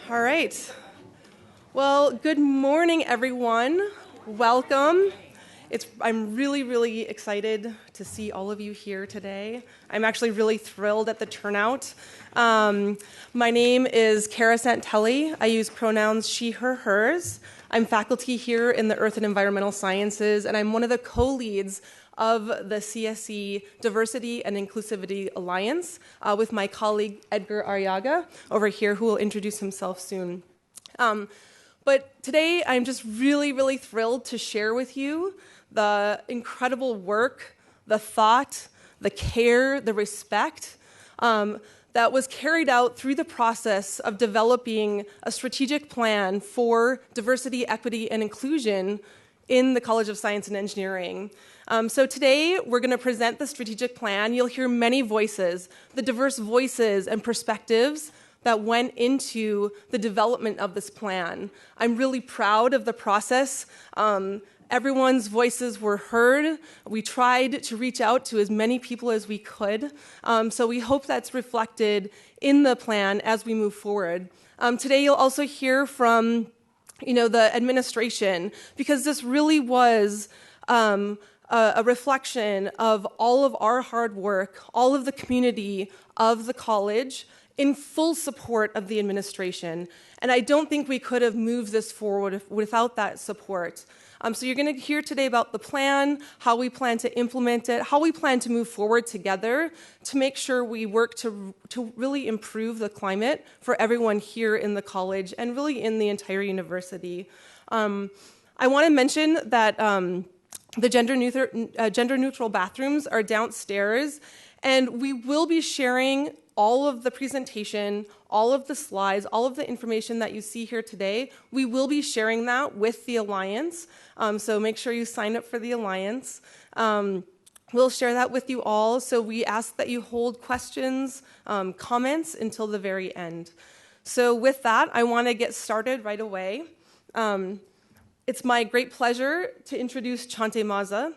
All right. Well, good morning, everyone. Welcome. I'm really, really excited to see all of you here today. I'm actually really thrilled at the turnout. My name is Kara Santelli. I use pronouns she, her, hers. I'm faculty here in the Earth and Environmental Sciences, and I'm one of the co-leads of the CSE Diversity and Inclusivity Alliance with my colleague Edgar Arriaga over here, who will introduce himself soon. But today, I'm just really, really thrilled to share with you the incredible work, the thought, the care, the respect that was carried out through the process of developing a strategic plan for diversity, equity, and inclusion in the College of Science and Engineering. So today, we're going to present the strategic plan. You'll hear many voices, the diverse voices and perspectives that went into the development of this plan. I'm really proud of the process. Everyone's voices were heard. We tried to reach out to as many people as we could. So we hope that's reflected in the plan as we move forward. Today, you'll also hear from the administration, because this really was a reflection of all of our hard work, all of the community of the college, in full support of the administration. And I don't think we could have moved this forward without that support. So you're going to hear today about the plan, how we plan to implement it, how we plan to move forward together to make sure we work to really improve the climate for everyone here in the college and really in the entire university. I want to mention that the gender-neutral bathrooms are downstairs, and we will be sharing all of the presentation, all of the slides, all of the information that you see here today. We will be sharing that with the Alliance, so make sure you sign up for the Alliance. We'll share that with you all, so we ask that you hold questions, comments until the very end. So with that, I want to get started right away. It's my great pleasure to introduce Chante Maza.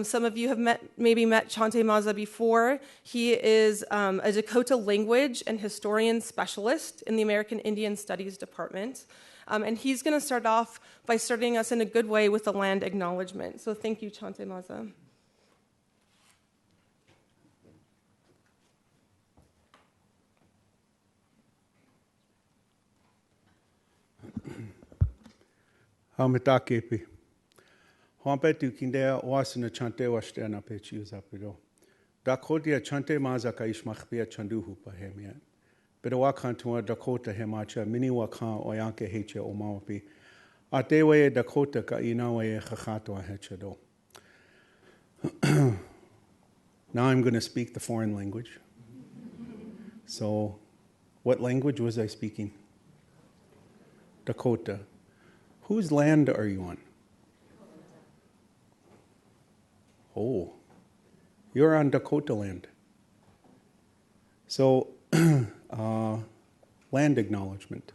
Some of you have maybe met Chante Maza before. He is a Dakota language and historian specialist in the American Indian Studies Department. And he's going to start off by starting us in a good way with the land acknowledgement. So thank you, Chante Maza. Hamitakepi. Hompetu kindea wasina chante washtena pechi uzapido. Dakotia chante maza kaishmachbia chanduhu pahemia. Bedawakantua Dakota hemacha mini wakan oyanke heche omawapi. Atewe Dakota ka inawe chachatwa hechado. Now I'm going to speak the foreign language. So, what language was I speaking? Dakota. Whose land are you on? Oh, you're on Dakota land. So, land acknowledgement.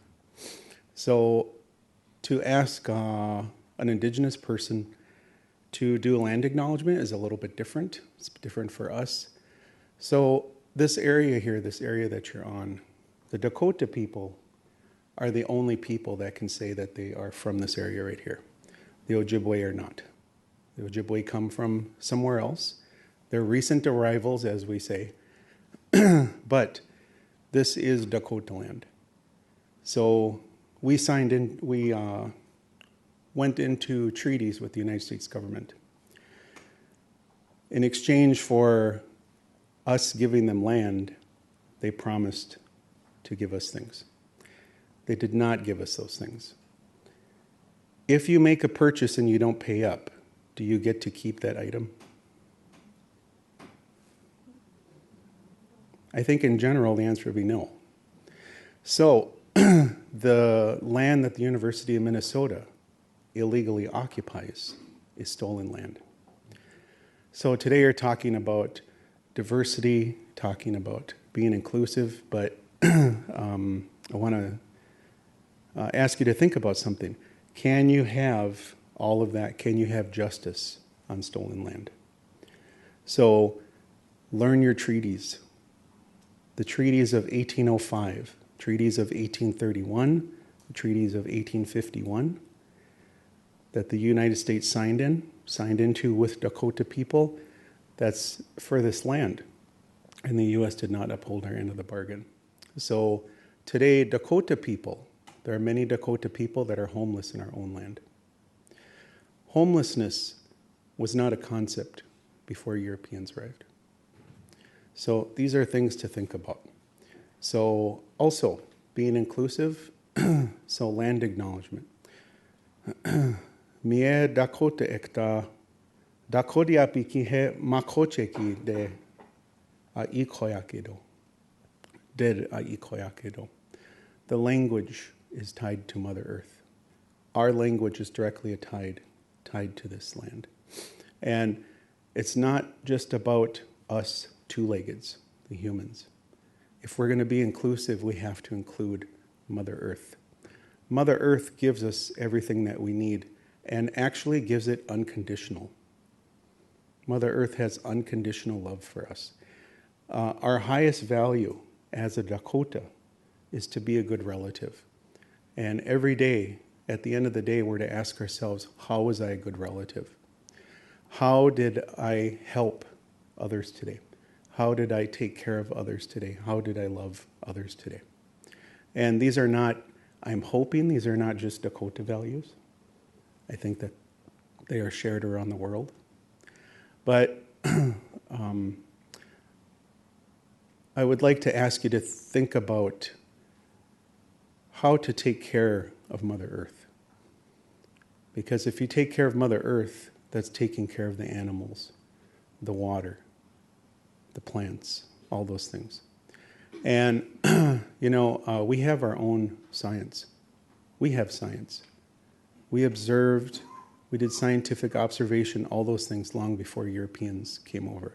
So, to ask an Indigenous person to do a land acknowledgement is a little bit different. It's different for us. So, this area here, this area that you're on, the Dakota people are the only people that can say that they are from this area right here. The Ojibwe are not. The Ojibwe come from somewhere else. They're recent arrivals, as we say. But this is Dakota land. So we went into treaties with the United States government. In exchange for us giving them land, they promised to give us things. They did not give us those things. If you make a purchase and you don't pay up, do you get to keep that item? I think in general the answer would be no. So the land that the University of Minnesota illegally occupies is stolen land. So today you're talking about diversity, talking about being inclusive, but I want to ask you to think about something. Can you have all of that? Can you have justice on stolen land? So learn your treaties. The treaties of 1805 treaties of 1831, the treaties of 1851, that the United States signed into with Dakota people, that's for this land. And the U.S. did not uphold our end of the bargain. So today, Dakota people, there are many Dakota people that are homeless in our own land. Homelessness was not a concept before Europeans arrived. So these are things to think about. So also, being inclusive, so land acknowledgement. Mie Dakota ekta, Dakota piki he makocheki de a ikoyakedo. Der a ikoyakedo. The language is tied to Mother Earth. Our language is directly tied to this land. And it's not just about us two-leggeds, the humans. If we're going to be inclusive, we have to include Mother Earth. Mother Earth gives us everything that we need and actually gives it unconditional. Mother Earth has unconditional love for us. Our highest value as a Dakota is to be a good relative. And every day, at the end of the day, we're to ask ourselves, how was I a good relative? How did I help others today? How did I take care of others today? How did I love others today? And these are not, I'm hoping these are not just Dakota values. I think that they are shared around the world. But I would like to ask you to think about how to take care of Mother Earth. Because if you take care of Mother Earth, that's taking care of the animals, the water, the plants, all those things. And, we have our own science. We have science. We observed, we did scientific observation, all those things long before Europeans came over.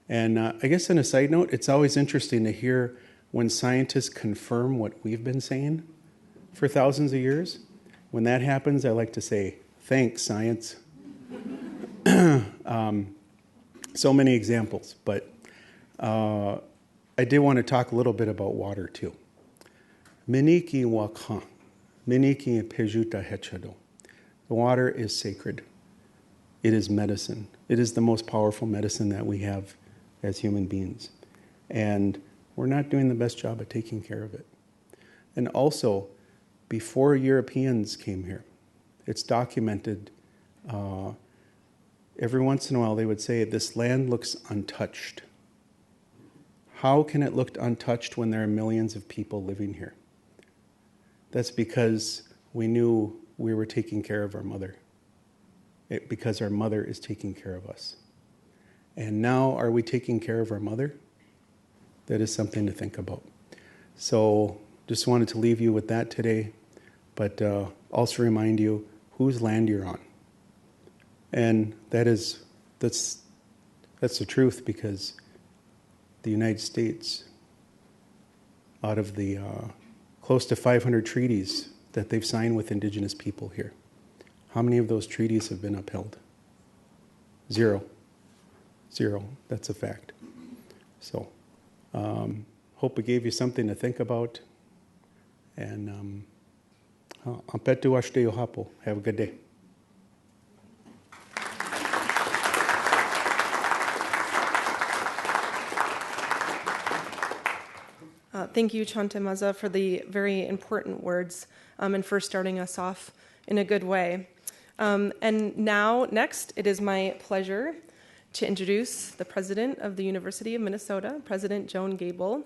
And I guess on a side note, it's always interesting to hear when scientists confirm what we've been saying for thousands of years. When that happens, I like to say, thanks, science. So many examples, but I did want to talk a little bit about water too. Miniki wakha, miniki pejuta hechado. The water is sacred. It is medicine. It is the most powerful medicine that we have as human beings. And we're not doing the best job at taking care of it. And also, before Europeans came here, it's documented, every once in a while they would say, this land looks untouched. How can it look untouched when there are millions of people living here? That's because we knew we were taking care of our mother. Because our mother is taking care of us. And now, are we taking care of our mother? That is something to think about. So, just wanted to leave you with that today, but also remind you whose land you're on. And that's the truth, because the United States, out of the close to 500 treaties that they've signed with Indigenous people here, how many of those treaties have been upheld? Zero. That's a fact. So, hope it gave you something to think about. And have a good day. Thank you, Chantemaza, for the very important words and for starting us off in a good way. And now, next, it is my pleasure to introduce the president of the University of Minnesota, President Joan Gable.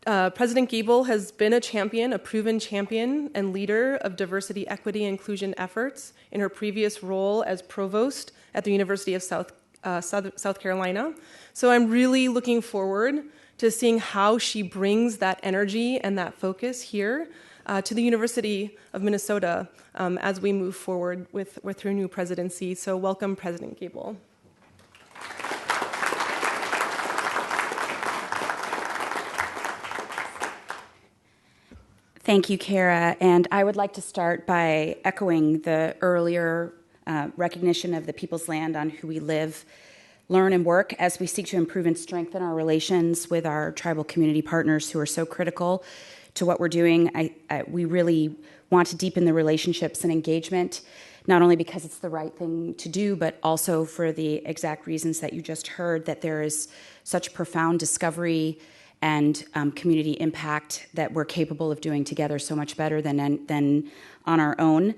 President Gable has been a proven champion and leader of diversity, equity, and inclusion efforts in her previous role as provost at the University of South Carolina. So I'm really looking forward to seeing how she brings that energy and that focus here to the University of Minnesota as we move forward with her new presidency. So welcome, President Gable. Thank you, Kara. And I would like to start by echoing the earlier recognition of the people's land on who we live learn and work as we seek to improve and strengthen our relations with our tribal community partners who are so critical to what we're doing. We really want to deepen the relationships and engagement, not only because it's the right thing to do, but also for the exact reasons that you just heard, that there is such profound discovery and community impact that we're capable of doing together so much better than on our own.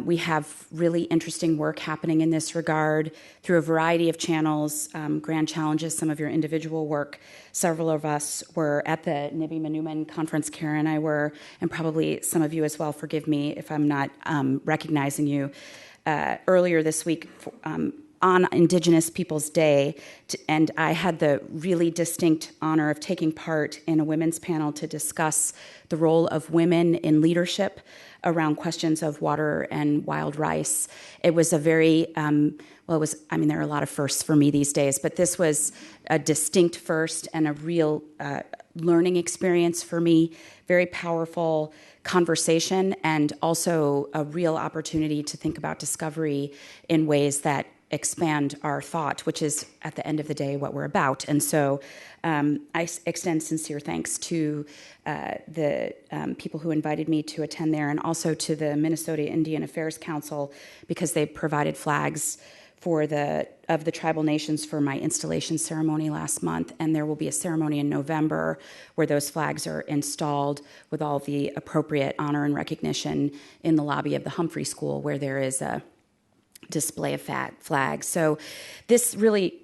We have really interesting work happening in this regard through a variety of channels, grand challenges, some of your individual work. Several of us were at the Nibby Manuman conference, Kara and I were, and probably some of you as well, forgive me if I'm not recognizing you, earlier this week on Indigenous Peoples Day, and I had the really distinct honor of taking part in a women's panel to discuss the role of women in leadership around questions of water and wild rice. It was a very, there are a lot of firsts for me these days, but this was a distinct first and a real learning experience for me, very powerful conversation, and also a real opportunity to think about discovery in ways that expand our thought, which is at the end of the day what we're about. And so I extend sincere thanks to the people who invited me to attend there, and also to the Minnesota Indian Affairs Council, because they provided flags of the tribal nations for my installation ceremony last month. And there will be a ceremony in November where those flags are installed with all the appropriate honor and recognition in the lobby of the Humphrey School, where there is a display of flags. So this really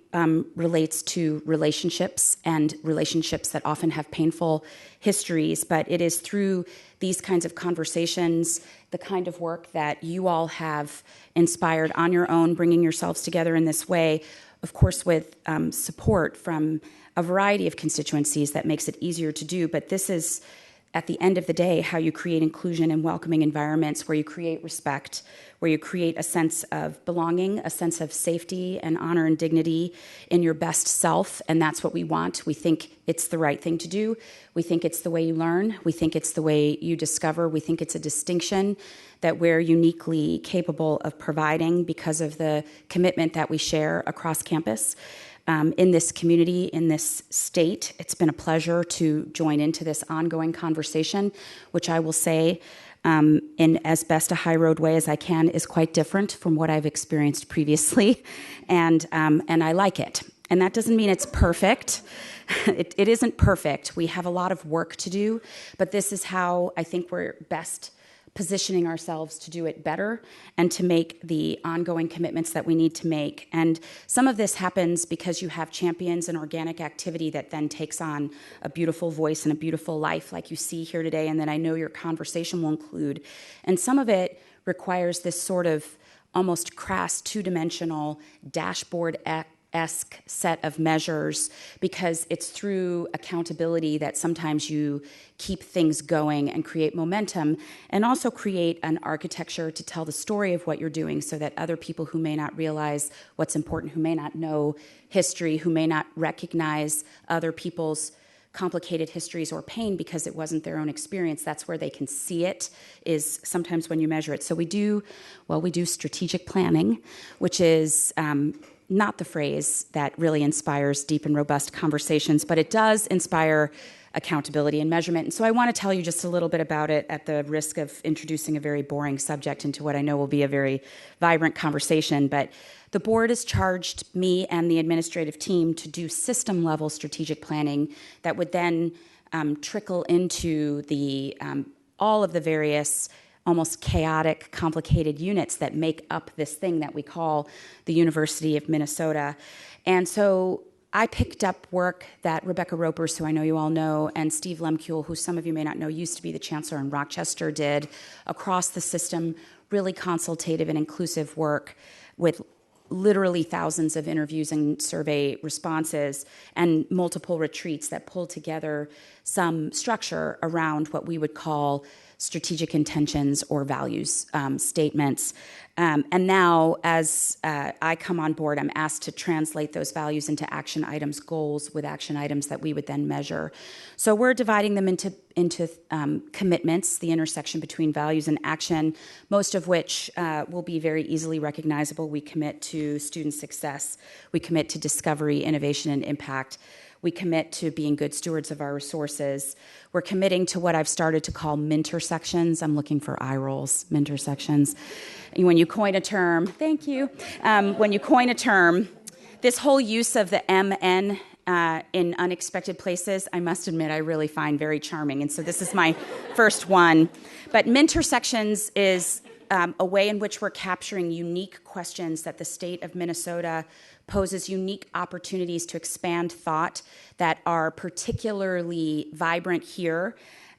relates to relationships, and relationships that often have painful histories, but it is through these kinds of conversations, the kind of work that you all have inspired on your own, bringing yourselves together in this way, of course with support from a variety of constituencies that makes it easier to do, but this is, at the end of the day, how you create inclusion and welcoming environments where you create respect, where you create a sense of belonging, a sense of safety and honor and dignity in your best self. And that's what we want. We think it's the right thing to do. We think it's the way you learn. We think it's the way you discover. We think it's a distinction that we're uniquely capable of providing because of the commitment that we share across campus. In this community, in this state, it's been a pleasure to join into this ongoing conversation, which I will say, in as best a high road way as I can, is quite different from what I've experienced previously, and I like it. And that doesn't mean it's perfect. It isn't perfect. We have a lot of work to do, but this is how I think we're best positioning ourselves to do it better and to make the ongoing commitments that we need to make. And some of this happens because you have champions and organic activity that then takes on a beautiful voice and a beautiful life like you see here today, and that I know your conversation will include. And some of it requires this sort of almost crass two-dimensional dashboard-esque set of measures, because it's through accountability that sometimes you keep things going and create momentum, and also create an architecture to tell the story of what you're doing, so that other people who may not realize what's important, who may not know history, who may not recognize other people's complicated histories or pain because it wasn't their own experience, that's where they can see it, is sometimes when you measure it. So we do strategic planning, which is not the phrase that really inspires deep and robust conversations, but it does inspire accountability and measurement. And so I want to tell you just a little bit about it, at the risk of introducing a very boring subject into what I know will be a very vibrant conversation. But the board has charged me and the administrative team to do system-level strategic planning that would then trickle into the all of the various almost chaotic, complicated units that make up this thing that we call the University of Minnesota. And so I picked up work that Rebecca Ropers, who I know you all know, and Steve Lemkuhl, who some of you may not know, used to be the chancellor in Rochester, did across the system, really consultative and inclusive work with literally thousands of interviews and survey responses and multiple retreats that pulled together some structure around what we would call strategic intentions or values statements. And now, as I come on board, I'm asked to translate those values into action items, goals with action items that we would then measure. So we're dividing them into commitments, the intersection between values and action, most of which will be very easily recognizable. We commit to student success. We commit to discovery, innovation, and impact. We commit to being good stewards of our resources. We're committing to what I've started to call mintersections. I'm looking for eye rolls, mintersections. When you coin a term, thank you. When you coin a term, this whole use of the MN in unexpected places, I must admit, I really find very charming. And so this is my first one. But mintersections is a way in which we're capturing unique questions that the state of Minnesota poses, unique opportunities to expand thought that are particularly vibrant here,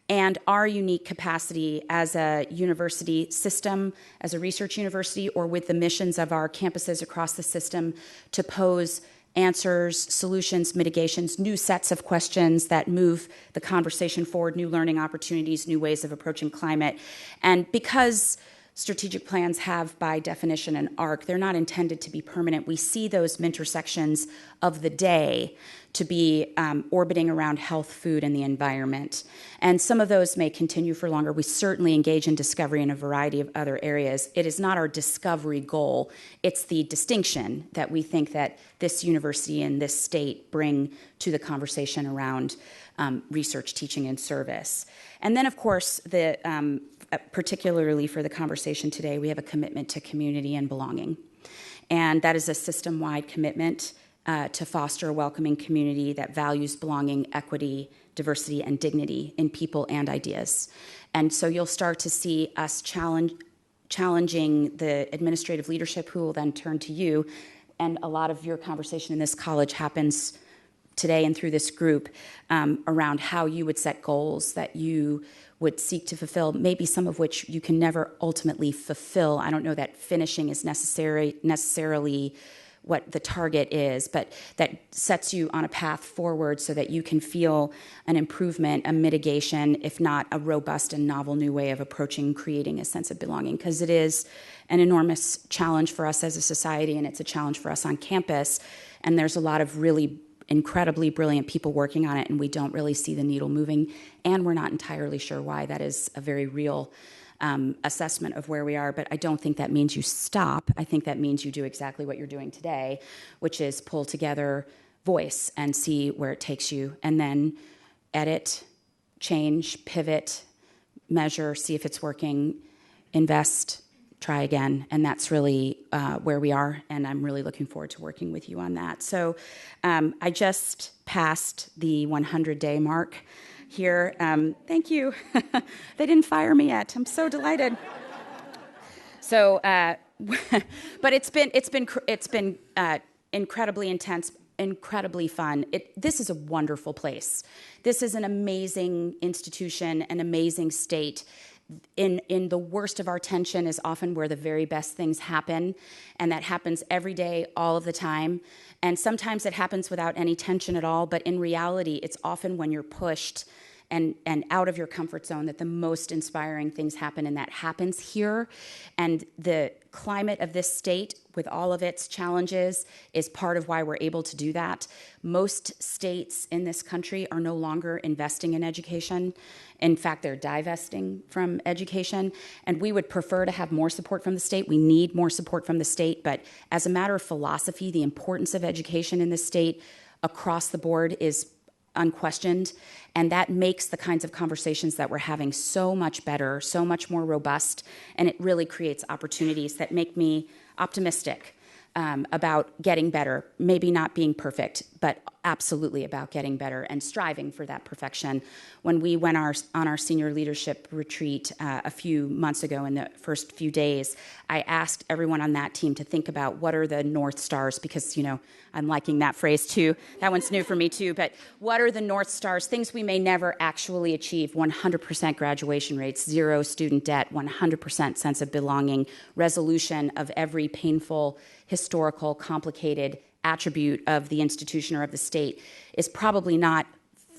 and our unique capacity as a university system, as a research university, or with the missions of our campuses across the system to pose answers, solutions, mitigations, new sets of questions that move the conversation forward, new learning opportunities, new ways of approaching climate. And because strategic plans have, by definition, an arc, they're not intended to be permanent. We see those intersections of the day to be orbiting around health, food, and the environment. And some of those may continue for longer. We certainly engage in discovery in a variety of other areas. It is not our discovery goal. It's the distinction that we think that this university and this state bring to the conversation around research, teaching, and service. And then, of course, particularly for the conversation today, we have a commitment to community and belonging. And that is a system-wide commitment to foster a welcoming community that values belonging, equity, diversity, and dignity in people and ideas. And so you'll start to see us challenging the administrative leadership, who will then turn to you. And a lot of your conversation in this college happens today and through this group around how you would set goals that you would seek to fulfill, maybe some of which you can never ultimately fulfill. I don't know that finishing is necessarily what the target is, but that sets you on a path forward so that you can feel an improvement, a mitigation, if not a robust and novel new way of approaching creating a sense of belonging, because it is an enormous challenge for us as a society, and it's a challenge for us on campus, and there's a lot of really incredibly brilliant people working on it, and we don't really see the needle moving, and we're not entirely sure why. That is a very real assessment of where we are, but I don't think that means you stop. I think that means you do exactly what you're doing today, which is pull together voice and see where it takes you, and then edit, change, pivot, measure, see if it's working, invest, try again. And that's really where we are, and I'm really looking forward to working with you on that. So I just passed the 100-day mark here. Thank you. They didn't fire me yet. I'm so delighted. So, but it's been incredibly intense, incredibly fun. This is a wonderful place. This is an amazing institution, an amazing state. In the worst of our tension is often where the very best things happen, and that happens every day, all of the time. And sometimes it happens without any tension at all, but in reality, it's often when you're pushed and out of your comfort zone that the most inspiring things happen, and that happens here. And the climate of this state, with all of its challenges, is part of why we're able to do that. Most states in this country are no longer investing in education. In fact, they're divesting from education, and we would prefer to have more support from the state. We need more support from the state, but as a matter of philosophy, the importance of education in this state across the board is unquestioned, and that makes the kinds of conversations that we're having so much better, so much more robust, and it really creates opportunities that make me optimistic about getting better, maybe not being perfect, but absolutely about getting better and striving for that perfection. When we went on our senior leadership retreat a few months ago, in the first few days, I asked everyone on that team to think about what are the North Stars, because, you know, I'm liking that phrase too. That one's new for me too, but what are the North Stars, things we may never actually achieve? 100% graduation rates, 0 student debt, 100% sense of belonging, resolution of every painful, historical, complicated attribute of the institution or of the state is probably not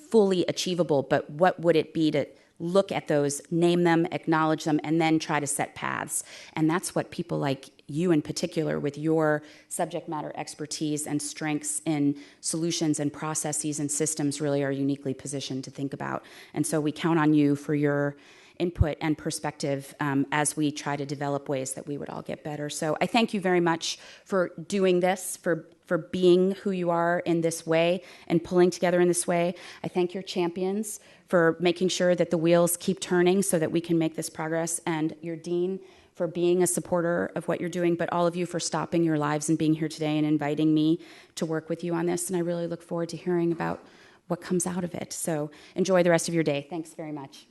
fully achievable, but what would it be to look at those, name them, acknowledge them, and then try to set paths. And that's what people like you in particular, with your subject matter expertise and strengths in solutions and processes and systems, really are uniquely positioned to think about. And so we count on you for your input and perspective as we try to develop ways that we would all get better. So I thank you very much for doing this, for being who you are in this way and pulling together in this way. I thank your champions for making sure that the wheels keep turning so that we can make this progress, and your dean for being a supporter of what you're doing, but all of you for stopping your lives and being here today and inviting me to work with you on this. And I really look forward to hearing about what comes out of it. So enjoy the rest of your day. Thanks very much.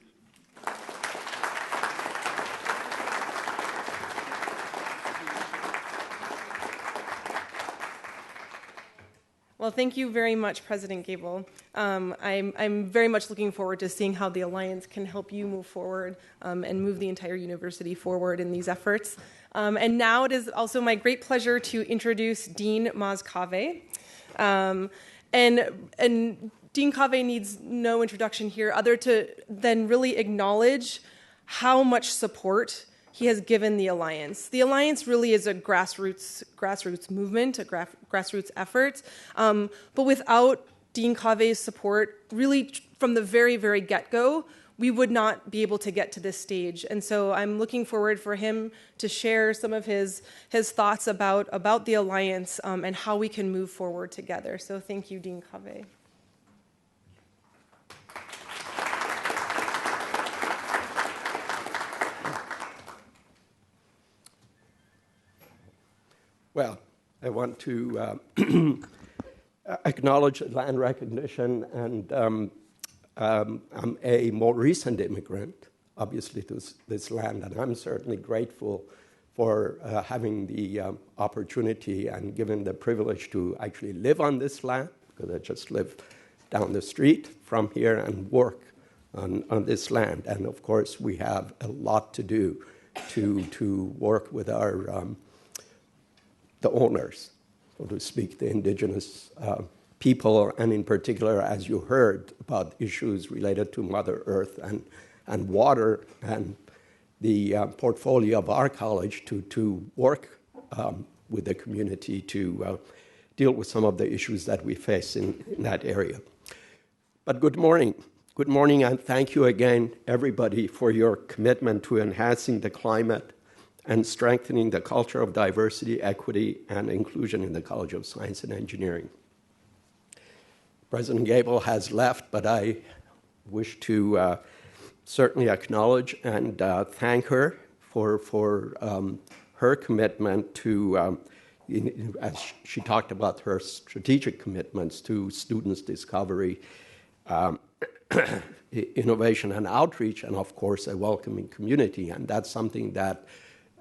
Well, thank you very much, President Gable. I'm very much looking forward to seeing how the Alliance can help you move forward and move the entire university forward in these efforts. And now it is also my great pleasure to introduce Dean Mozgov. And Dean Cave needs no introduction here other than really acknowledge how much support he has given the Alliance. The Alliance really is a grassroots movement, a grassroots effort. But without Dean Cave's support, really from the very, very get-go, we would not be able to get to this stage. And so I'm looking forward for him to share some of his thoughts about the Alliance and how we can move forward together. So thank you, Dean Cave. Well, I want to acknowledge land recognition, and I'm a more recent immigrant, obviously, to this land, and I'm certainly grateful for having the opportunity and given the privilege to actually live on this land, because I just live down the street from here and work on this land. And of course, we have a lot to do to work with our the owners, so to speak, the indigenous people, and in particular, as you heard, about issues related to Mother Earth and water, and the portfolio of our college to work with the community to deal with some of the issues that we face in that area. But good morning. Good morning, and thank you again, everybody, for your commitment to enhancing the climate and strengthening the culture of diversity, equity, and inclusion in the College of Science and Engineering. President Gable has left, but I wish to certainly acknowledge and thank her for her commitment to, as she talked about her strategic commitments to students' discovery, innovation and outreach, and of course a welcoming community. And that's something that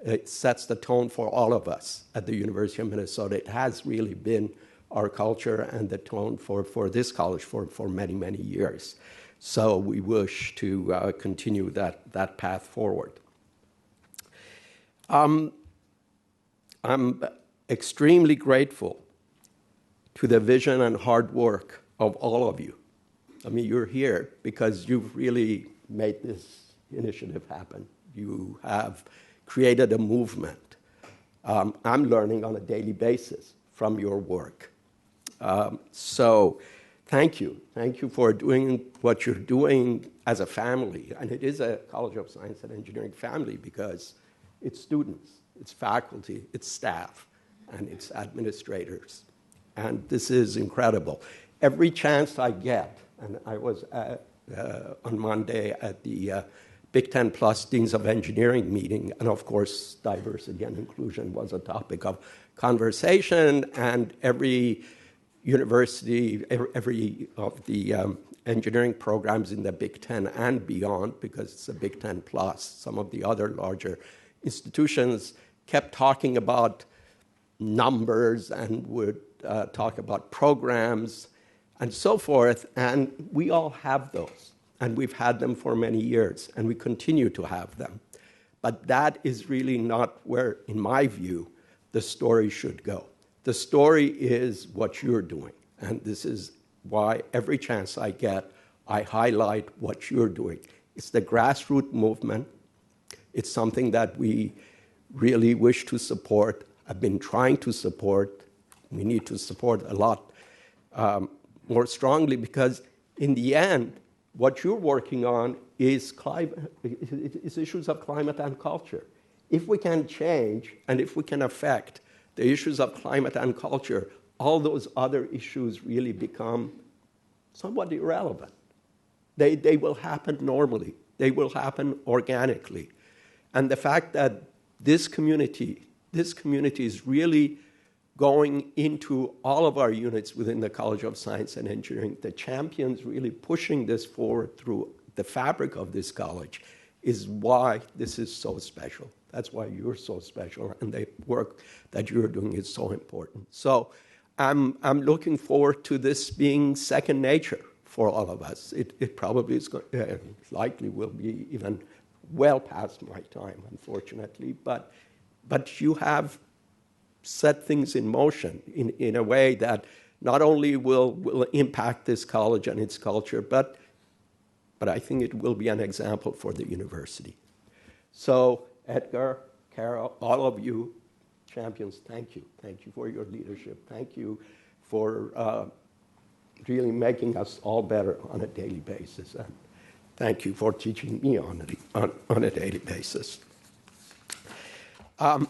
it sets the tone for all of us at the University of Minnesota. It has really been our culture and the tone for this college for many, many years. So we wish to continue that path forward. I'm extremely grateful to the vision and hard work of all of you. I mean, you're here because you've really made this initiative happen. You have created a movement. I'm learning on a daily basis from your work. So thank you. Thank you for doing what you're doing as a family. And it is a College of Science and Engineering family because it's students, it's faculty, it's staff, and it's administrators. And this is incredible. Every chance I get, and I was on Monday at the Big Ten Plus Deans of Engineering meeting, and of course, diversity and inclusion was a topic of conversation, and every university, every of the engineering programs in the Big Ten and beyond, because it's a Big Ten Plus, some of the other larger institutions kept talking about numbers and would talk about programs and so forth, and we all have those. And we've had them for many years, and we continue to have them. But that is really not where, in my view, the story should go. The story is what you're doing, and this is why every chance I get, I highlight what you're doing It's the grassroots movement. It's something that we really wish to support. I've been trying to support. We need to support a lot more strongly, because in the end, what you're working on is issues of climate and culture. If we can change and if we can affect the issues of climate and culture, all those other issues really become somewhat irrelevant. They will happen normally. They will happen organically. And the fact that this community is really going into all of our units within the College of Science and Engineering, the champions really pushing this forward through the fabric of this college, is why this is so special. That's why you're so special, and the work that you're doing is so important. So I'm looking forward to this being second nature for all of us. It probably is likely will be even well past my time, unfortunately, but you have set things in motion in a way that not only will impact this college and its culture, but I think it will be an example for the university. So Edgar, Carol, all of you champions, thank you. Thank you for your leadership. Thank you for really making us all better on a daily basis. And thank you for teaching me on a daily basis. I'm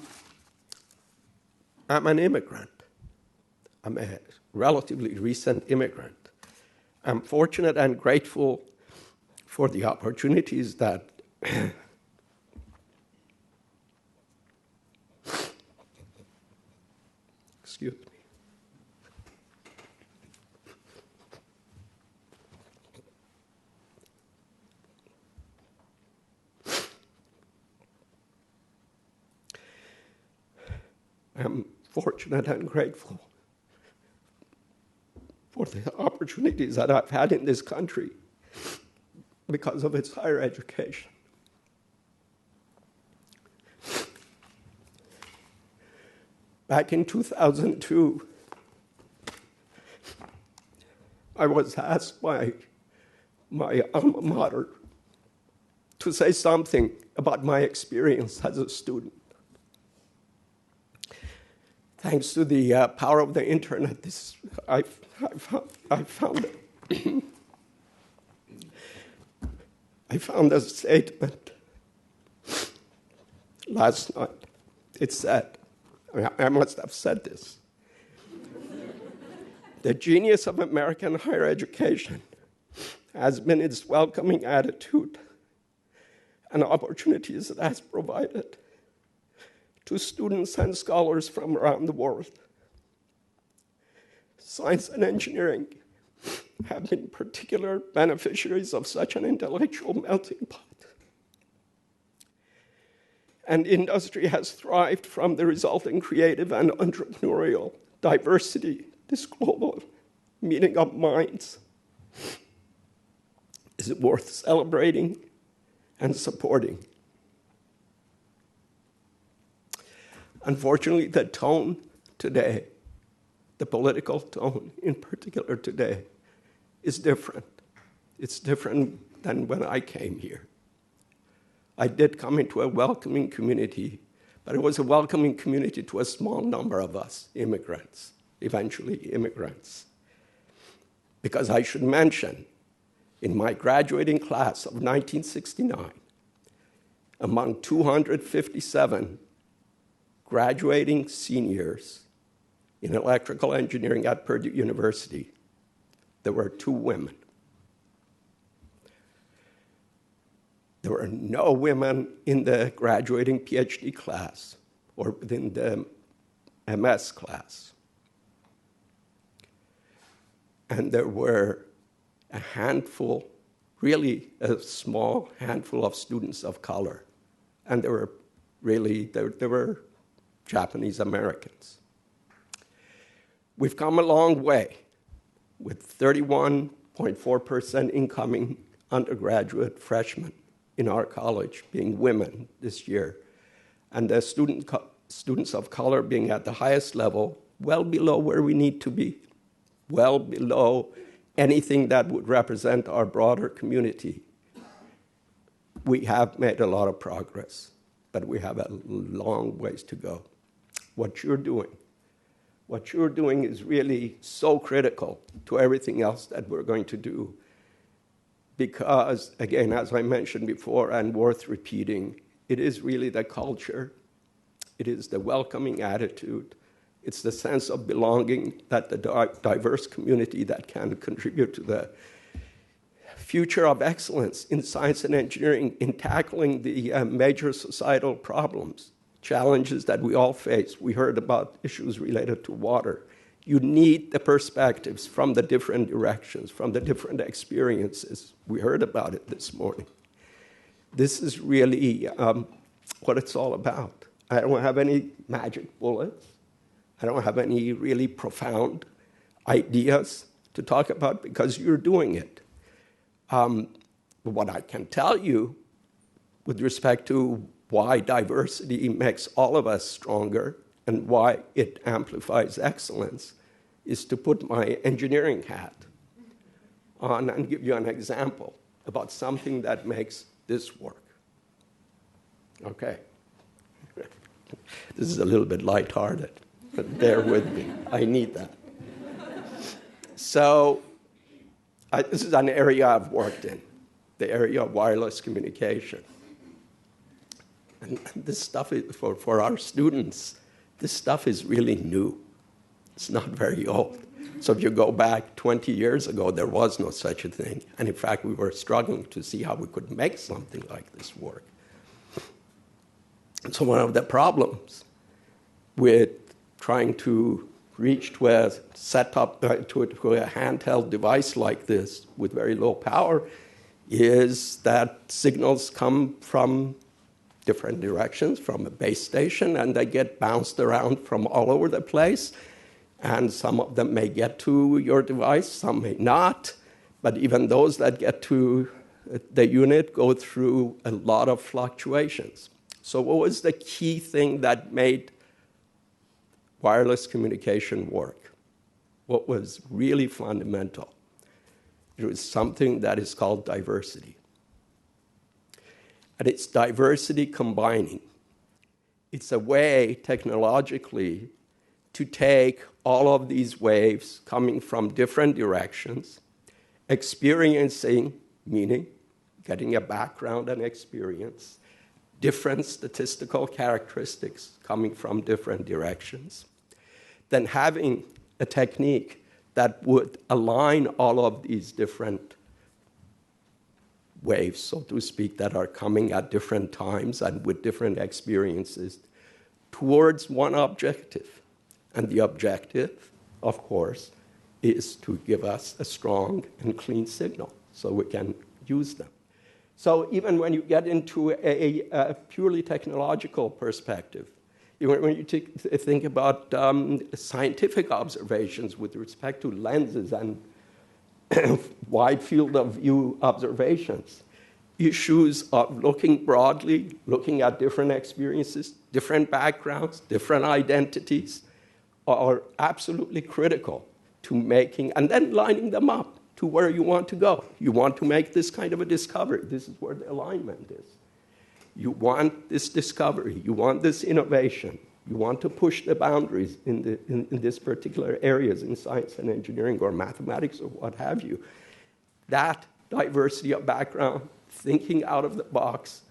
an immigrant. I'm a relatively recent immigrant. I'm fortunate and grateful for the opportunities that excuse me. I'm fortunate and grateful for the opportunities that I've had in this country because of its higher education. Back in 2002, I was asked by my alma mater to say something about my experience as a student. Thanks to the power of the internet, I found I found a statement last night. It said, I must have said this. The genius of American higher education has been its welcoming attitude and opportunities it has provided to students and scholars from around the world. Science and engineering have been particular beneficiaries of such an intellectual melting pot. And industry has thrived from the resulting creative and entrepreneurial diversity. This global meeting of minds is worth celebrating and supporting. Unfortunately, the tone today, the political tone in particular today, is different. It's different than when I came here. I did come into a welcoming community, but it was a welcoming community to a small number of us, immigrants, eventually immigrants. Because I should mention, in my graduating class of 1969, among 257 graduating seniors in electrical engineering at Purdue University, there were 2 women. There were no women in the graduating PhD class or within the MS class. And there were a handful, really a small handful of students of color. And there were Japanese Americans. We've come a long way, with 31.4% incoming undergraduate freshmen in our college being women this year, and the students of color being at the highest level, well below where we need to be, well below anything that would represent our broader community. we have made a lot of progress, but we have a long ways to go. What you're doing is really so critical to everything else that we're going to do. Because, again, as I mentioned before, and worth repeating, it is really the culture, it is the welcoming attitude, it's the sense of belonging that the diverse community that can contribute to the future of excellence in science and engineering, in tackling the major societal problems, challenges that we all face. We heard about issues related to water. You need the perspectives from the different directions, from the different experiences. We heard about it this morning. This is really what it's all about. I don't have any magic bullets. I don't have any really profound ideas to talk about because you're doing it. What I can tell you with respect to why diversity makes all of us stronger and why it amplifies excellence is to put my engineering hat on and give you an example about something that makes this work. Okay. This is a little bit lighthearted, but bear with me. I need that. So this is an area I've worked in, the area of wireless communication. And this stuff is, for our students, this stuff is really new. It's not very old. So if you go back 20 years ago, there was no such a thing. And in fact, we were struggling to see how we could make something like this work. And so one of the problems with trying to reach to a setup, to a handheld device like this with very low power is that signals come from different directions, from a base station, and they get bounced around from all over the place. And some of them may get to your device, some may not. But even those that get to the unit go through a lot of fluctuations. So what was the key thing that made wireless communication work? What was really fundamental? It was something that is called diversity. And it's diversity combining. It's a way, technologically, to take all of these waves coming from different directions, experiencing, meaning getting a background and experience, different statistical characteristics coming from different directions, then having a technique that would align all of these different waves, so to speak, that are coming at different times and with different experiences towards one objective. And the objective, of course, is to give us a strong and clean signal so we can use them. So even when you get into a purely technological perspective, when you think about scientific observations with respect to lenses and wide field of view observations, issues of looking broadly, looking at different experiences, different backgrounds, different identities are absolutely critical to making, and then lining them up to where you want to go. You want to make this kind of a discovery. This is where the alignment is. You want this discovery. You want this innovation. You want to push the boundaries in this particular areas in science and engineering or mathematics or what have you. That diversity of background, thinking out of the box,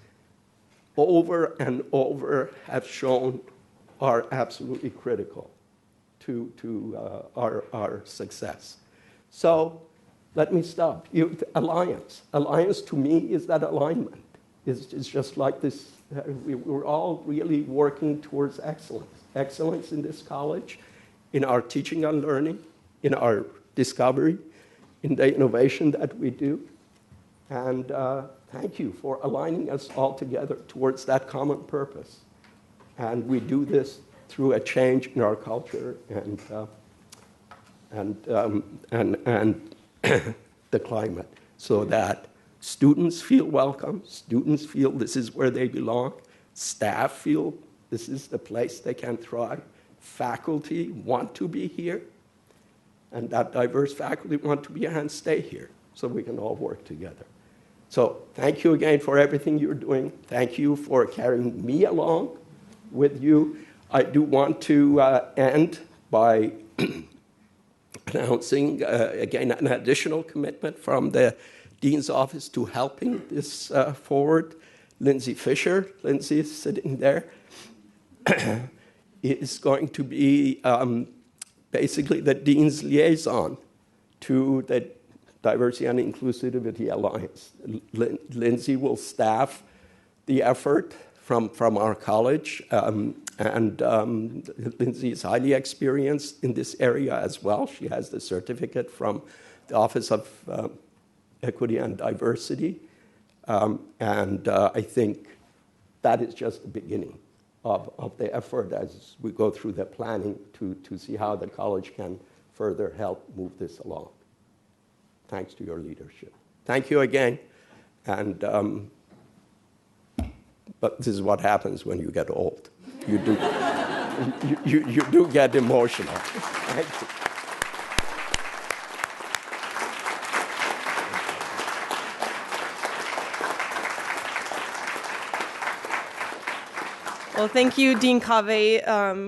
over and over have shown are absolutely critical to our success. So let me stop. Alliance. Alliance to me is that alignment. It's just like this. We're all really working towards excellence. Excellence in this college, in our teaching and learning, in our discovery, in the innovation that we do. And thank you for aligning us all together towards that common purpose. And we do this through a change in our culture and the climate, so that students feel welcome, students feel this is where they belong, staff feel this is the place they can thrive, faculty want to be here, and that diverse faculty want to be here and stay here, so we can all work together. So thank you again for everything you're doing. Thank you for carrying me along with you. I do want to end by announcing, again, an additional commitment from the Dean's Office to helping this forward. Lindsay Fisher, Lindsay is sitting there, is going to be basically the Dean's liaison to the Diversity and Inclusivity Alliance. Lindsay will staff the effort from our college, and Lindsay is highly experienced in this area as well. She has the certificate from the Office of Equity and Diversity, and I think that is just the beginning of the effort as we go through the planning to see how the college can further help move this along. Thanks to your leadership. Thank you again. And but this is what happens when you get old. You do, you do get emotional. Thank you. Well, thank you, Dean Cave,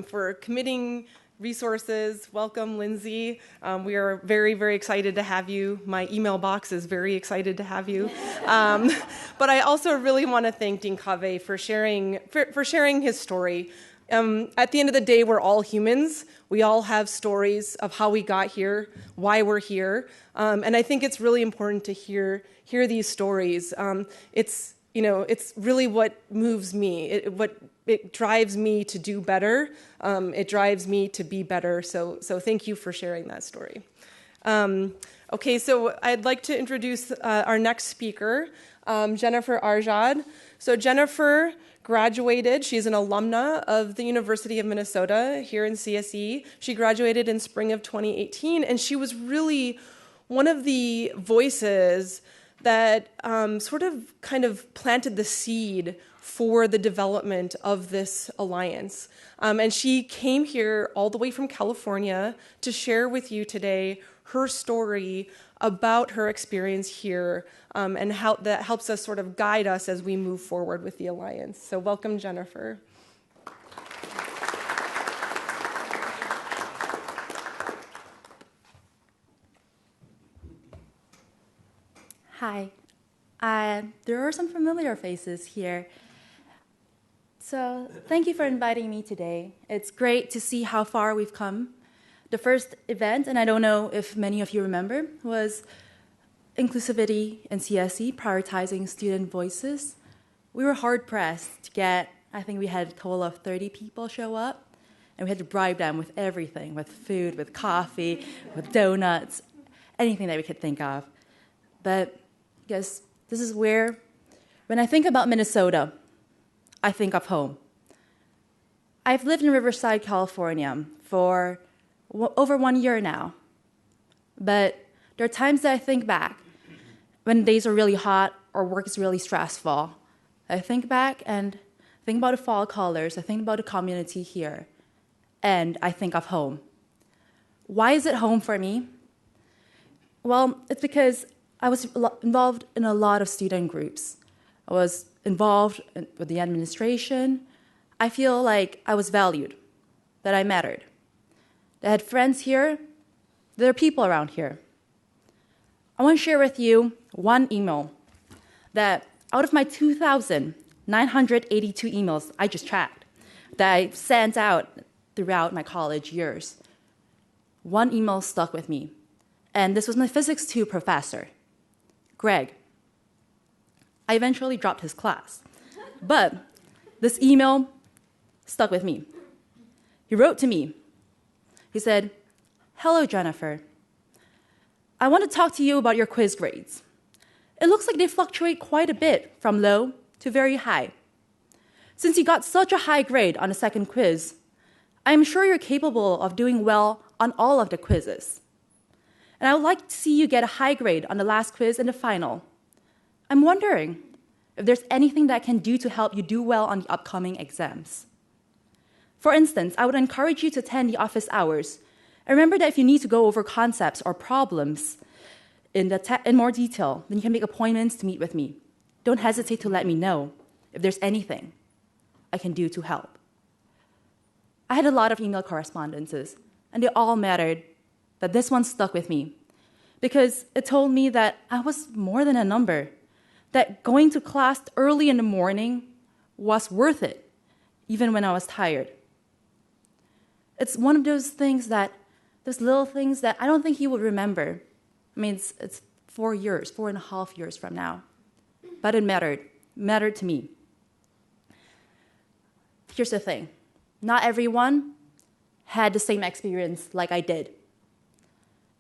for committing resources. Welcome, Lindsay. We are very, very excited to have you. My email box is very excited to have you. But I also really want to thank Dean Cave for sharing his story. At the end of the day, we're all humans. We all have stories of how we got here, why we're here, and I think it's really important to hear these stories. It's really what moves me. It drives me to do better. It drives me to be better. So thank you for sharing that story. Okay, so I'd like to introduce our next speaker, Jennifer Arshad. So Jennifer graduated. She's an alumna of the University of Minnesota here in CSE. She graduated in spring of 2018, and she was really one of the voices that sort of kind of planted the seed for the development of this alliance. And she came here all the way from California to share with you today her story about her experience here, and how that helps us sort of guide us as we move forward with the alliance. So welcome, Jennifer. Hi. There are some familiar faces here. So thank you for inviting me today. It's great to see how far we've come. The first event, and I don't know if many of you remember, was Inclusivity in CSE, prioritizing student voices. We were hard-pressed to get, I think we had a total of 30 people show up, and we had to bribe them with everything, with food, with coffee, with donuts, anything that we could think of. But I guess this is where, when I think about Minnesota, I think of home. I've lived in Riverside, California for over 1 year now. But there are times that I think back when days are really hot or work is really stressful. I think back and think about the fall colors. I think about the community here. And I think of home. Why is it home for me? Well, it's because I was involved in a lot of student groups. I was involved with the administration. I feel like I was valued, that I mattered. I had friends here. There are people around here. I want to share with you one email that out of my 2,982 emails I just tracked that I sent out throughout my college years, one email stuck with me. And this was my Physics 2 professor, Greg. I eventually dropped his class, but this email stuck with me. He wrote to me. He said, "Hello, Jennifer. I want to talk to you about your quiz grades. It looks like they fluctuate quite a bit from low to very high. Since you got such a high grade on the second quiz, I am sure you're capable of doing well on all of the quizzes. And I would like to see you get a high grade on the last quiz and the final. I'm wondering if there's anything that I can do to help you do well on the upcoming exams. For instance, I would encourage you to attend the office hours. And remember that if you need to go over concepts or problems in more detail, then you can make appointments to meet with me. Don't hesitate to let me know if there's anything I can do to help. I had a lot of email correspondences, and they all mattered, but this one stuck with me because it told me that I was more than a number, that going to class early in the morning was worth it, even when I was tired. It's one of those little things that I don't think he would remember. I mean, it's 4.5 years from now. But it mattered to me. Here's the thing. Not everyone had the same experience like I did.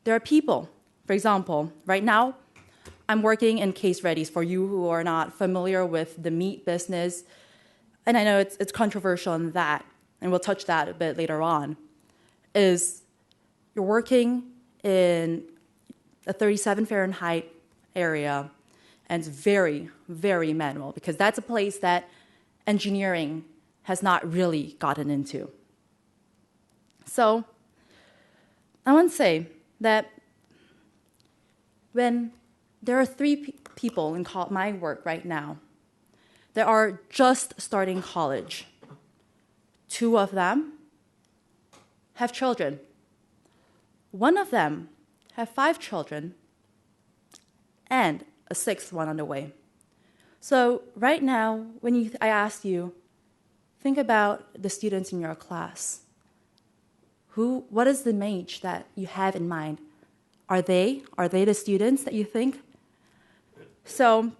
There are people, for example, right now, I'm working in case readies for you who are not familiar with the meat business. And I know it's controversial in that, and we'll touch that a bit later on, is you're working in a 37 Fahrenheit area, and it's very, very manual, because that's a place that engineering has not really gotten into. So I want to say that when there are 3 people in my work right now that are just starting college, 2 of them have children. 1 of them have 5 children, and a 6th one on the way. So right now, when I ask you, think about the students in your class. What is the age that you have in mind? Are they the students that you think? So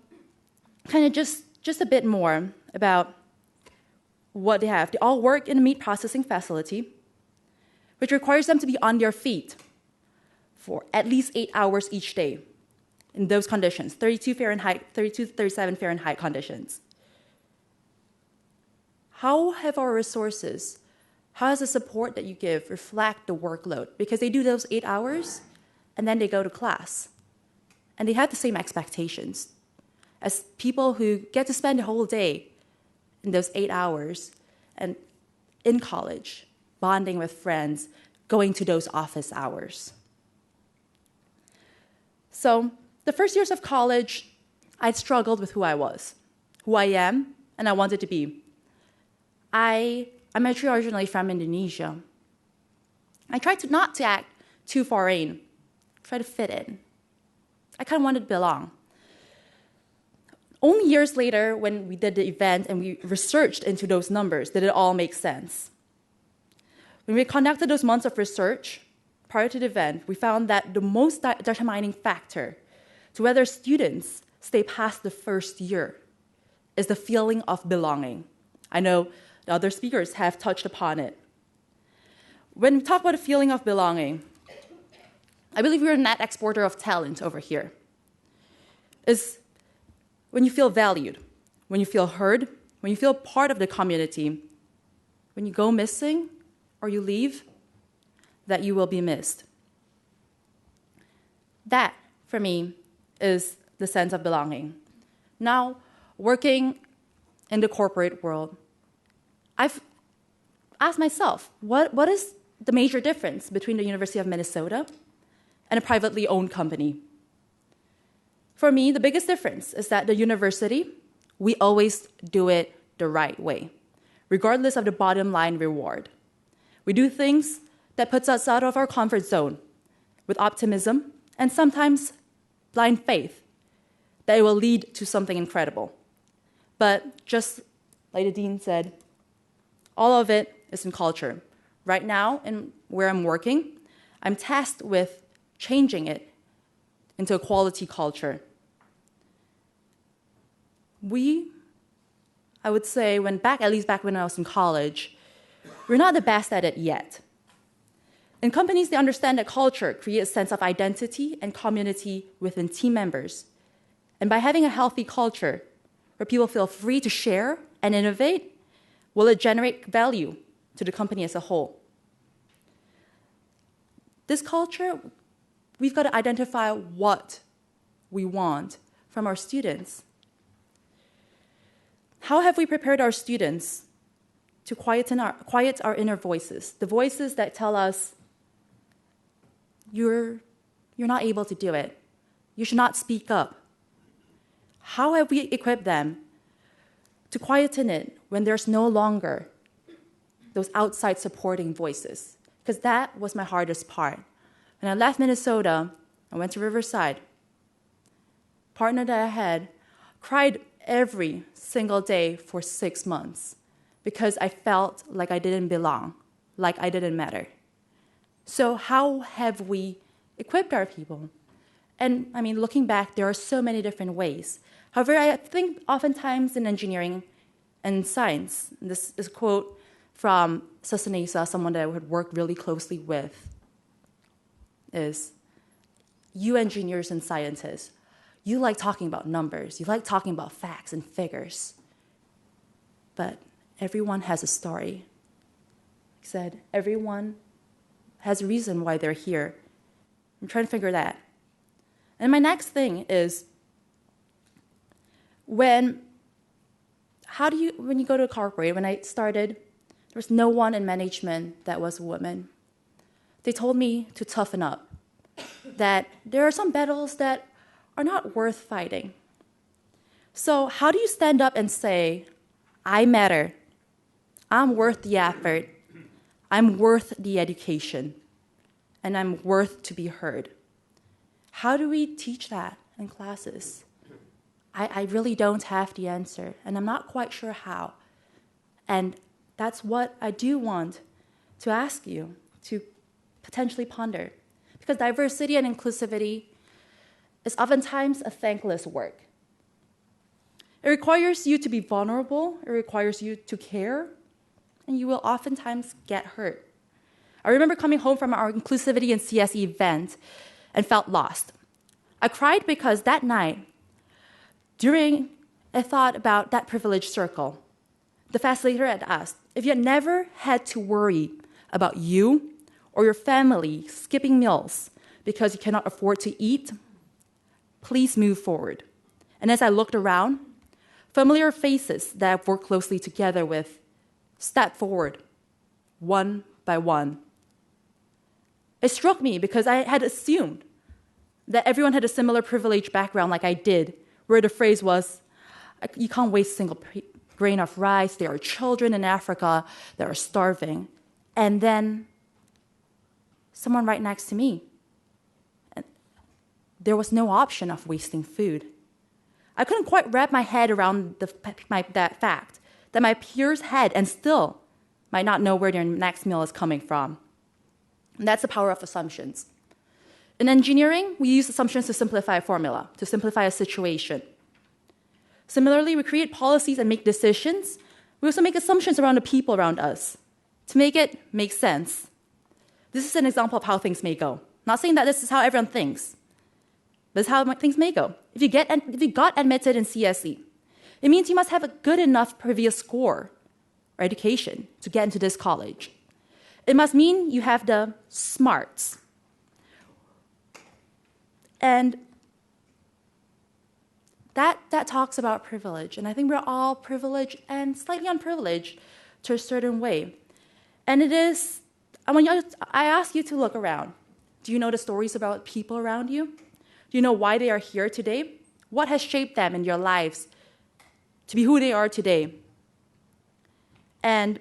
kind of just a bit more about what they have. They all work in a meat processing facility, which requires them to be on their feet for at least 8 hours each day in those conditions, 32 to 37 Fahrenheit conditions. How have our resources, how does the support that you give reflect the workload? Because they do those 8 hours, and then they go to class. And they have the same expectations as people who get to spend the whole day in those 8 hours and in college, bonding with friends, going to those office hours. So the first years of college, I struggled with who I was, who I am, and I wanted to be. I'm actually originally from Indonesia. I tried not to act too foreign, try to fit in. I kind of wanted to belong. Only years later, when we did the event and we researched into those numbers, did it all make sense. When we conducted those months of research prior to the event, we found that the most determining factor to whether students stay past the first year is the feeling of belonging. I know the other speakers have touched upon it. When we talk about a feeling of belonging, I believe we're a net exporter of talent over here. Is when you feel valued, when you feel heard, when you feel part of the community, when you go missing or you leave, that you will be missed. That, for me, is the sense of belonging. Now, working in the corporate world, I've asked myself, what is the major difference between the University of Minnesota and a privately owned company? For me, the biggest difference is that the university, we always do it the right way, regardless of the bottom line reward. We do things that puts us out of our comfort zone with optimism and sometimes blind faith that it will lead to something incredible. But just like the dean said, all of it is in culture. Right now, in where I'm working, I'm tasked with changing it into a quality culture. I would say, at least back when I was in college, we're not the best at it yet. In companies, they understand that culture creates a sense of identity and community within team members. And by having a healthy culture where people feel free to share and innovate, will it generate value to the company as a whole? This culture, we've got to identify what we want from our students. How have we prepared our students to quiet our inner voices, the voices that tell us, you're not able to do it. you should not speak up. How have we equipped them to quieten it when there's no longer those outside supporting voices? Because that was my hardest part. When I left Minnesota, I went to Riverside. Partner that I had cried every single day for 6 months because I felt like I didn't belong, like I didn't matter. So how have we equipped our people? And I mean, looking back, there are so many different ways. However, I think oftentimes in engineering and science, this is a quote from Sasanesa, someone that I had worked really closely with, is, you engineers and scientists, you like talking about numbers, you like talking about facts and figures, but everyone has a story. He said, everyone has a reason why they're here. I'm trying to figure that. And my next thing is, when you go to a corporate, when I started, there was no one in management that was a woman. They told me to toughen up, that there are some battles that are not worth fighting. So how do you stand up and say, I matter, I'm worth the effort, I'm worth the education, and I'm worth to be heard? How do we teach that in classes? I really don't have the answer, and I'm not quite sure how. And that's what I do want to ask you to potentially ponder. Because diversity and inclusivity is oftentimes a thankless work. It requires you to be vulnerable, it requires you to care, and you will oftentimes get hurt. I remember coming home from our inclusivity and CSE event and felt lost. I cried because that night, during a thought about that privileged circle, the facilitator had asked, if you had never had to worry about you or your family skipping meals because you cannot afford to eat, please move forward. And as I looked around, familiar faces that I've worked closely together with stepped forward, one by one. It struck me because I had assumed that everyone had a similar privileged background like I did, where the phrase was, you can't waste a single grain of rice, there are children in Africa that are starving. And then someone right next to me, there was no option of wasting food. I couldn't quite wrap my head around that fact, that my peers had and still might not know where their next meal is coming from. And that's the power of assumptions. In engineering, we use assumptions to simplify a formula, to simplify a situation. Similarly, we create policies and make decisions. We also make assumptions around the people around us to make it make sense. This is an example of how things may go. Not saying that this is how everyone thinks, but it's how things may go. If you got admitted in CSE, it means you must have a good enough previous score or education to get into this college. It must mean you have the smarts. And that talks about privilege. And I think we're all privileged and slightly unprivileged to a certain way. And it is, I ask you to look around. Do you know the stories about people around you? Do you know why they are here today? What has shaped them in your lives to be who they are today? And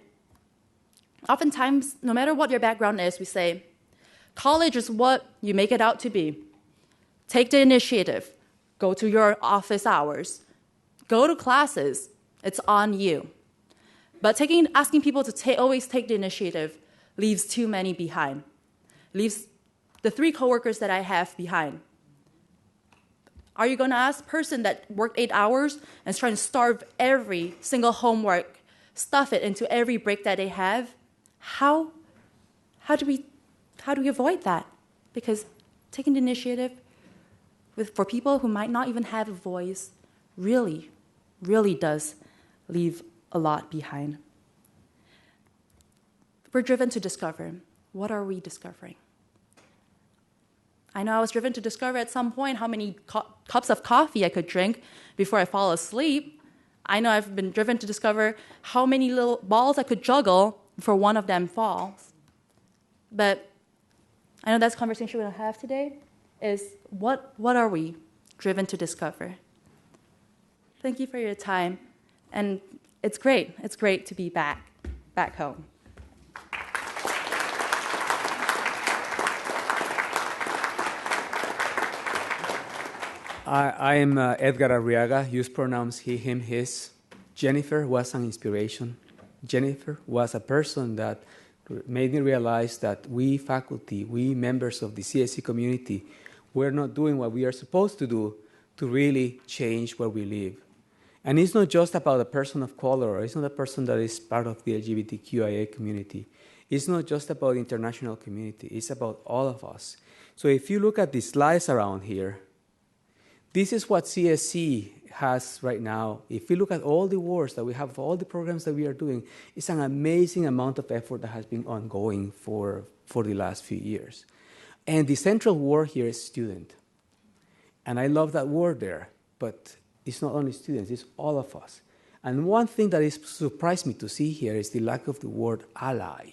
oftentimes, no matter what your background is, we say, college is what you make it out to be. Take the initiative. Go to your office hours. Go to classes. It's on you. But asking people to always take the initiative leaves too many behind. Leaves the 3 coworkers that I have behind. Are you going to ask a person that worked 8 hours and is trying to starve every single homework, stuff it into every break that they have? How do we avoid that? Because taking the initiative for people who might not even have a voice really, really does leave a lot behind. We're driven to discover. What are we discovering? I know I was driven to discover at some point how many cups of coffee I could drink before I fall asleep. I know I've been driven to discover how many little balls I could juggle before one of them falls. But I know that's a conversation we'll have today, is what are we? driven to discover. Thank you for your time, and it's great to be back home. I am Edgar Arriaga, use pronouns he, him, his. Jennifer was an inspiration. Jennifer was a person that made me realize that we faculty, we members of the CSE community, we're not doing what we are supposed to do to really change where we live. And it's not just about a person of color, or it's not a person that is part of the LGBTQIA community. It's not just about the international community, it's about all of us. So if you look at the slides around here, this is what CSE has right now. If you look at all the works that we have, all the programs that we are doing, it's an amazing amount of effort that has been ongoing for the last few years. And the central word here is student. And I love that word there, but it's not only students, it's all of us. And one thing that has surprised me to see here is the lack of the word ally.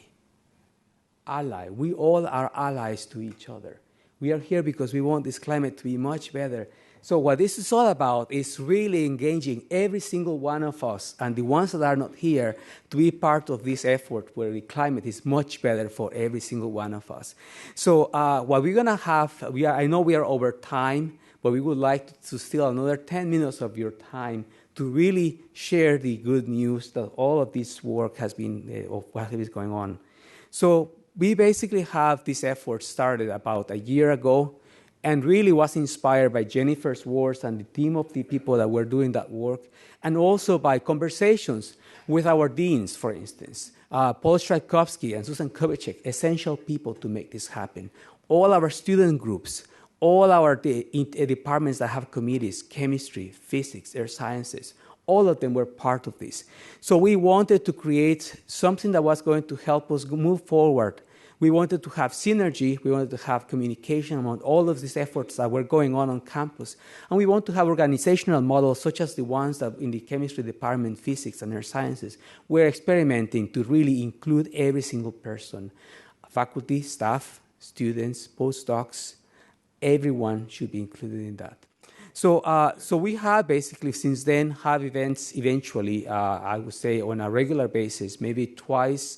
Ally. We all are allies to each other. We are here because we want this climate to be much better. So what this is all about is really engaging every single one of us and the ones that are not here to be part of this effort where the climate is much better for every single one of us. So what we're going to have, I know we are over time, but we would like to steal another 10 minutes of your time to really share the good news that all of this work has been, of what is going on. So we basically have this effort started about a year ago, and really was inspired by Jennifer's words and the team of the people that were doing that work, and also by conversations with our deans, for instance, Paul Strajkovsky and Susan Kubitschek, essential people to make this happen. All our student groups, all our departments that have committees, chemistry, physics, earth sciences, all of them were part of this. So we wanted to create something that was going to help us move forward. We wanted to have synergy, we wanted to have communication among all of these efforts that were going on campus. And we want to have organizational models such as the ones that in the chemistry department, physics, and earth sciences, we're experimenting to really include every single person. Faculty, staff, students, postdocs, everyone should be included in that. So we have basically since then have events eventually, I would say on a regular basis, maybe twice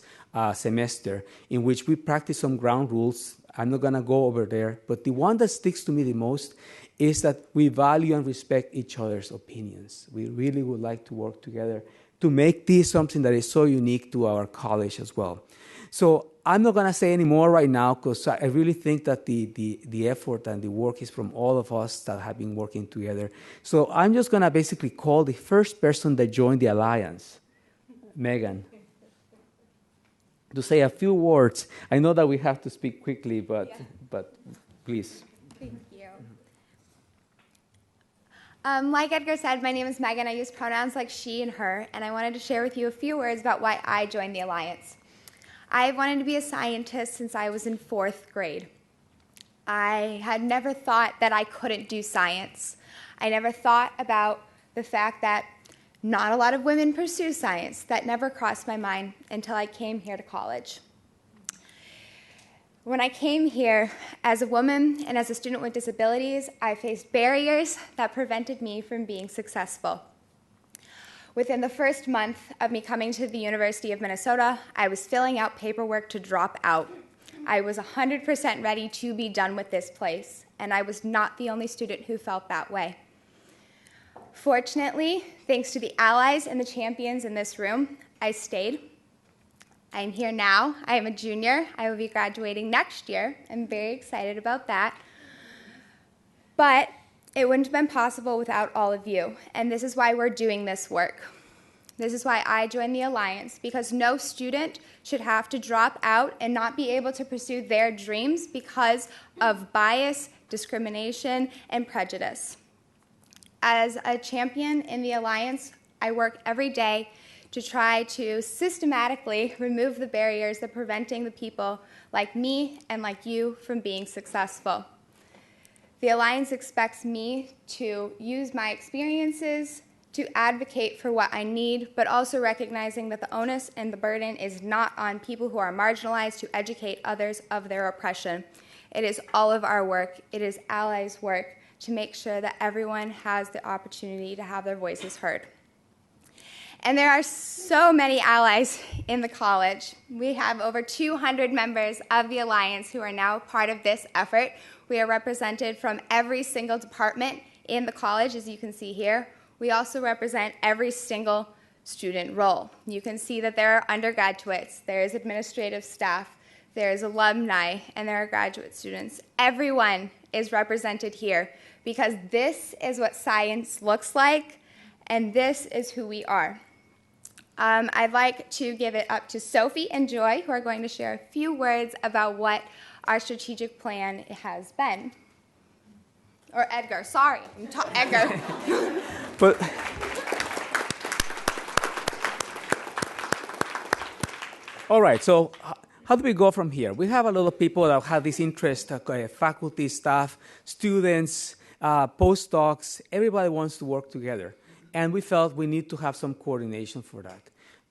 semester, in which we practice some ground rules. I'm not going to go over there, but the one that sticks to me the most is that we value and respect each other's opinions. We really would like to work together to make this something that is so unique to our college as well. So I'm not going to say any more right now because I really think that the effort and the work is from all of us that have been working together. So I'm just going to basically call the first person that joined the Alliance, Megan, to say a few words. I know that we have to speak quickly, but please. Thank you. Like Edgar said, my name is Megan. I use pronouns like she and her, and I wanted to share with you a few words about why I joined the Alliance. I've wanted to be a scientist since I was in 4th grade. I had never thought that I couldn't do science. I never thought about the fact that not a lot of women pursue science. That never crossed my mind until I came here to college. When I came here as a woman and as a student with disabilities, I faced barriers that prevented me from being successful. Within the first month of me coming to the University of Minnesota, I was filling out paperwork to drop out. I was 100% ready to be done with this place, and I was not the only student who felt that way. Fortunately, thanks to the allies and the champions in this room, I stayed. I'm here now. I am a junior. I will be graduating next year. I'm very excited about that. But it wouldn't have been possible without all of you, and this is why we're doing this work. This is why I joined the Alliance, because no student should have to drop out and not be able to pursue their dreams because of bias, discrimination, and prejudice. As a champion in the Alliance, I work every day to try to systematically remove the barriers that are preventing the people like me and like you from being successful. The Alliance expects me to use my experiences to advocate for what I need, but also recognizing that the onus and the burden is not on people who are marginalized to educate others of their oppression. It is all of our work. It is allies' work to make sure that everyone has the opportunity to have their voices heard. And there are so many allies in the college. We have over 200 members of the Alliance who are now part of this effort. We are represented from every single department in the college, as you can see here. We also represent every single student role. You can see that there are undergraduates, there is administrative staff, there is alumni, and there are graduate students. Everyone is represented here because this is what science looks like, and this is who we are. I'd like to give it up to Sophie and Joy, who are going to share a few words about what our strategic plan has been. Or Edgar, sorry, Edgar. But all right, so how do we go from here? We have a lot of people that have this interest, faculty, staff, students, postdocs. Everybody wants to work together. And we felt we need to have some coordination for that.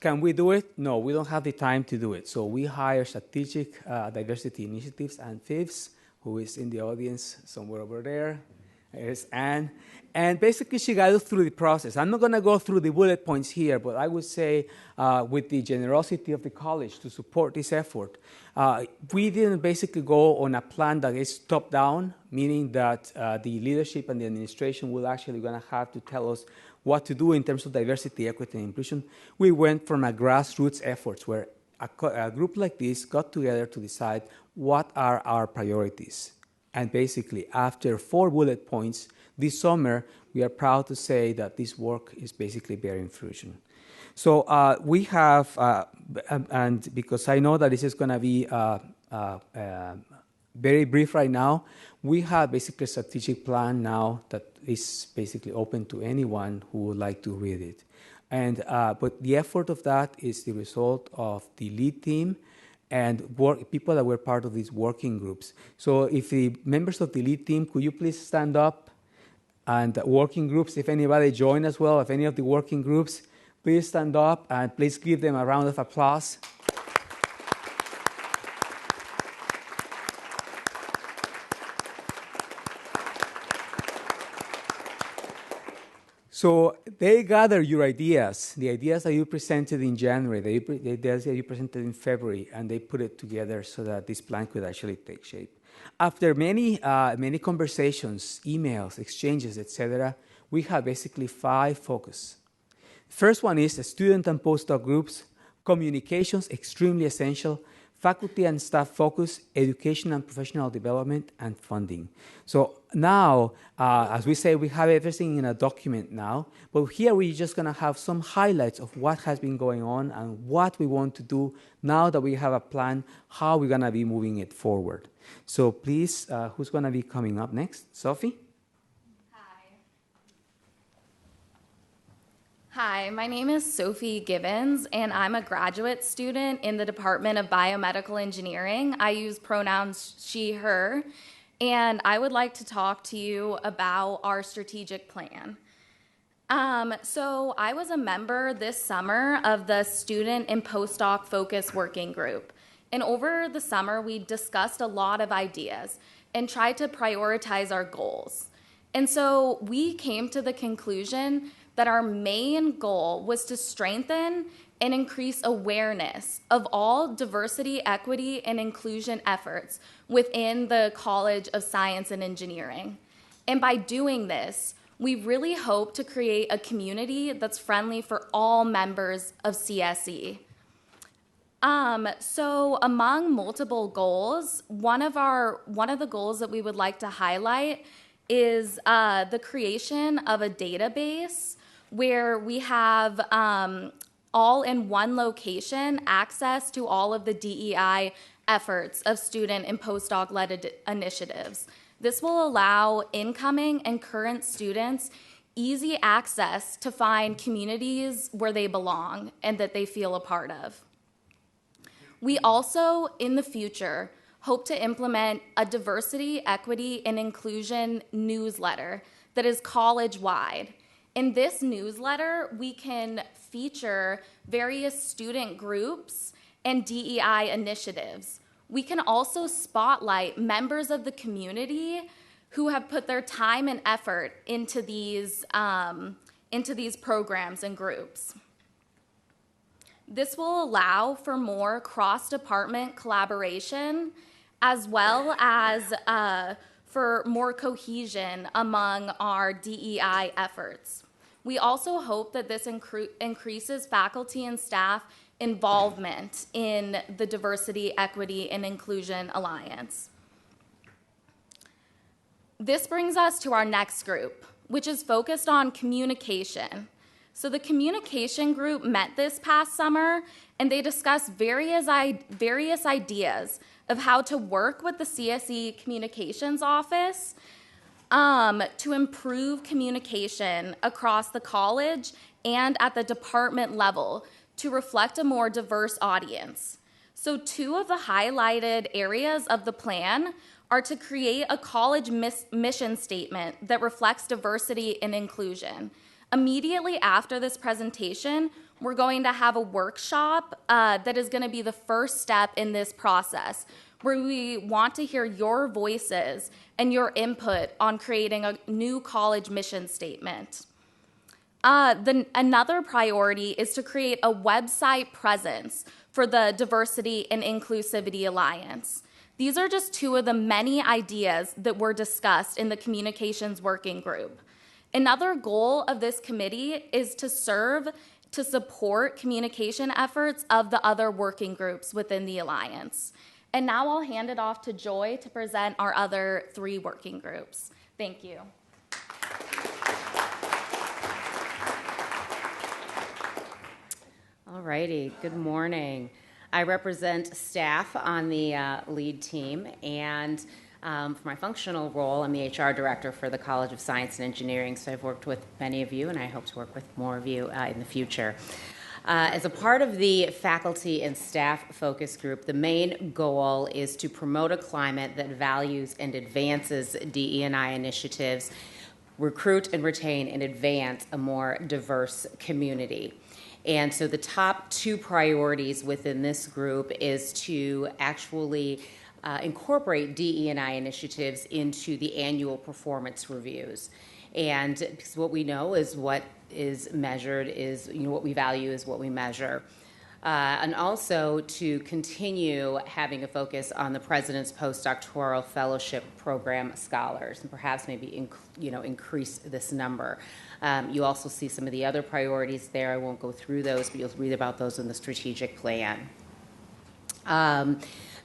Can we do it? No, we don't have the time to do it. So we hire Strategic Diversity Initiatives and FIVs, who is in the audience somewhere over there. There's Anne. And basically, she guided us through the process. I'm not going to go through the bullet points here, but I would say with the generosity of the college to support this effort, we didn't basically go on a plan that is top-down, meaning that the leadership and the administration will actually going to have to tell us what to do in terms of diversity, equity, and inclusion. We went from a grassroots efforts where a group like this got together to decide what are our priorities. And basically, after 4 bullet points, this summer, we are proud to say that this work is basically bearing fruition. So we have, and because I know that this is going to be very brief right now, we have basically a strategic plan now that is basically open to anyone who would like to read it. And but the effort of that is the result of the lead team and people that were part of these working groups. So if the members of the lead team, could you please stand up? And working groups, if anybody join as well, if any of the working groups, please stand up and please give them a round of applause. So they gather your ideas, the ideas that you presented in January, the ideas that you presented in February, and they put it together so that this plan could actually take shape. After many conversations, emails, exchanges, etc., we have basically 5 focus. First one is the student and postdoc groups, communications, extremely essential, faculty and staff focus, education and professional development, and funding. So now, as we say, we have everything in a document now, but here we're just going to have some highlights of what has been going on and what we want to do now that we have a plan, how we're going to be moving it forward. So please, who's going to be coming up next? Sophie? Hi, my name is Sophie Gibbons, and I'm a graduate student in the Department of Biomedical Engineering. I use pronouns she, her, and I would like to talk to you about our strategic plan. So I was a member this summer of the Student and Postdoc Focus Working Group, and over the summer we discussed a lot of ideas and tried to prioritize our goals. And so we came to the conclusion that our main goal was to strengthen and increase awareness of all diversity, equity, and inclusion efforts within the College of Science and Engineering. And by doing this, we really hope to create a community that's friendly for all members of CSE. So among multiple goals, one of the goals that we would like to highlight is the creation of a database where we have all in one location access to all of the DEI efforts of student and postdoc-led initiatives. This will allow incoming and current students easy access to find communities where they belong and that they feel a part of. We also, in the future, hope to implement a diversity, equity, and inclusion newsletter that is college-wide. In this newsletter, we can feature various student groups and DEI initiatives. We can also spotlight members of the community who have put their time and effort into these programs and groups. This will allow for more cross-department collaboration, as well as for more cohesion among our DEI efforts. We also hope that this increases faculty and staff involvement in the Diversity, Equity, and Inclusion Alliance. This brings us to our next group, which is focused on communication. So the communication group met this past summer, and they discussed various ideas of how to work with the CSE Communications Office to improve communication across the college and at the department level to reflect a more diverse audience. So 2 of the highlighted areas of the plan are to create a college mission statement that reflects diversity and inclusion. Immediately after this presentation, we're going to have a workshop that is going to be the first step in this process, where we want to hear your voices and your input on creating a new college mission statement. Another priority is to create a website presence for the Diversity and Inclusivity Alliance. These are just 2 of the many ideas that were discussed in the Communications Working Group. Another goal of this committee is to serve to support communication efforts of the other working groups within the Alliance. And now I'll hand it off to Joy to present our other 3 working groups. Thank you. All righty, good morning. I represent staff on the lead team, and for my functional role, I'm the HR director for the College of Science and Engineering, so I've worked with many of you, and I hope to work with more of you in the future. As a part of the faculty and staff focus group, the main goal is to promote a climate that values and advances DE&I initiatives, recruit and retain and advance a more diverse community. And so the top 2 priorities within this group is to actually incorporate DE&I initiatives into the annual performance reviews. And because what we know is what is measured is, what we value is what we measure. And also to continue having a focus on the President's Postdoctoral Fellowship Program scholars, and perhaps maybe increase this number. You also see some of the other priorities there. I won't go through those, but you'll read about those in the strategic plan.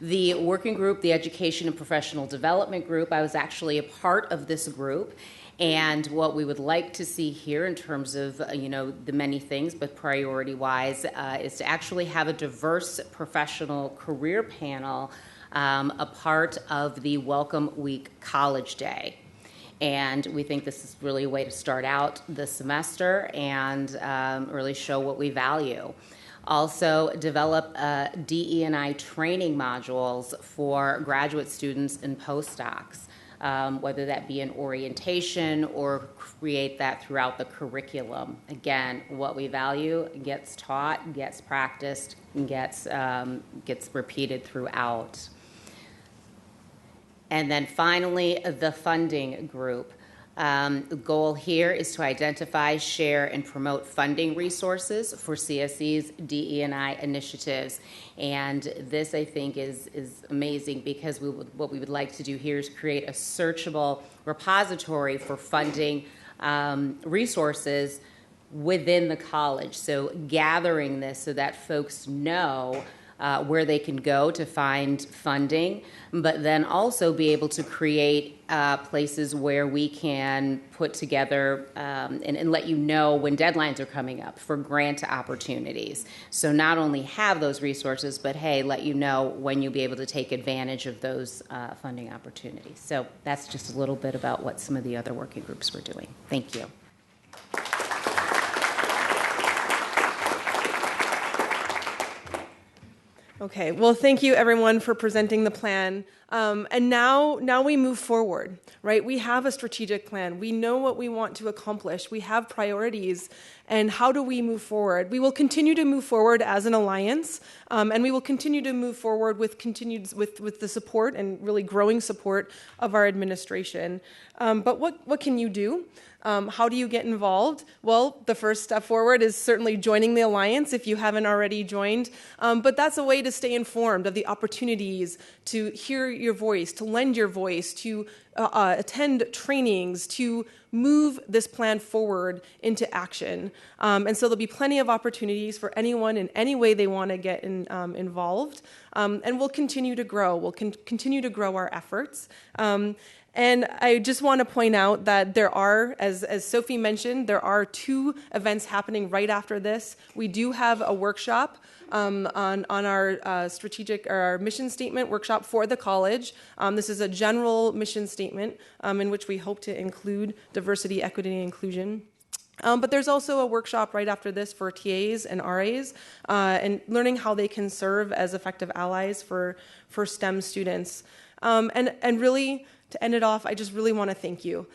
The working group, the Education and Professional Development Group, I was actually a part of this group. And what we would like to see here in terms of, the many things, but priority-wise, is to actually have a diverse professional career panel a part of the Welcome Week College Day. And we think this is really a way to start out the semester and really show what we value. Also, develop DE&I training modules for graduate students and postdocs. Whether that be an orientation or create that throughout the curriculum. Again, what we value gets taught, gets practiced, and gets repeated throughout. And then finally, the funding group. The goal here is to identify, share, and promote funding resources for CSE's DE&I initiatives. And this, I think, is amazing because what we would like to do here is create a searchable repository for funding resources within the college. So gathering this so that folks know where they can go to find funding, but then also be able to create places where we can put together and let you know when deadlines are coming up for grant opportunities. So not only have those resources, but hey, let you know when you'll be able to take advantage of those funding opportunities. So that's just a little bit about what some of the other working groups were doing. Thank you. Okay, well, thank you everyone for presenting the plan. And now we move forward, right? We have a strategic plan. We know what we want to accomplish. We have priorities. And how do we move forward? We will continue to move forward as an alliance, and we will continue to move forward with the support and really growing support of our administration. But what can you do? How do you get involved? Well, the first step forward is certainly joining the Alliance if you haven't already joined. But that's a way to stay informed of the opportunities, to hear your voice, to lend your voice, to attend trainings, to move this plan forward into action. And so there'll be plenty of opportunities for anyone in any way they want to get involved. And we'll continue to grow. We'll continue to grow our efforts. And I just want to point out that there are, as Sophie mentioned, there are 2 events happening right after this. We do have a workshop on our strategic or our mission statement workshop for the college. This is a general mission statement in which we hope to include diversity, equity, and inclusion. But there's also a workshop right after this for TAs and RAs and learning how they can serve as effective allies for STEM students. And really, to end it off, I just really want to thank you.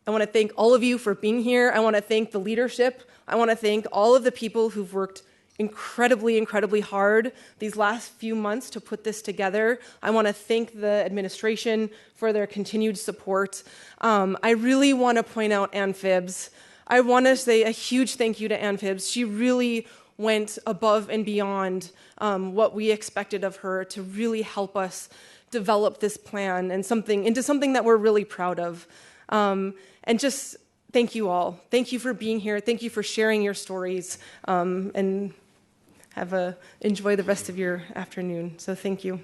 I want to thank all of you for being here. I want to thank the leadership. I want to thank all of the people who've worked incredibly, incredibly hard these last few months to put this together. I want to thank the administration for their continued support. I really want to point out Ann Phibbs. I want to say a huge thank you to Ann Phibbs. She really went above and beyond what we expected of her to really help us develop this plan and into something that we're really proud of. And just thank you all. Thank you for being here. Thank you for sharing your stories, and enjoy the rest of your afternoon. So thank you.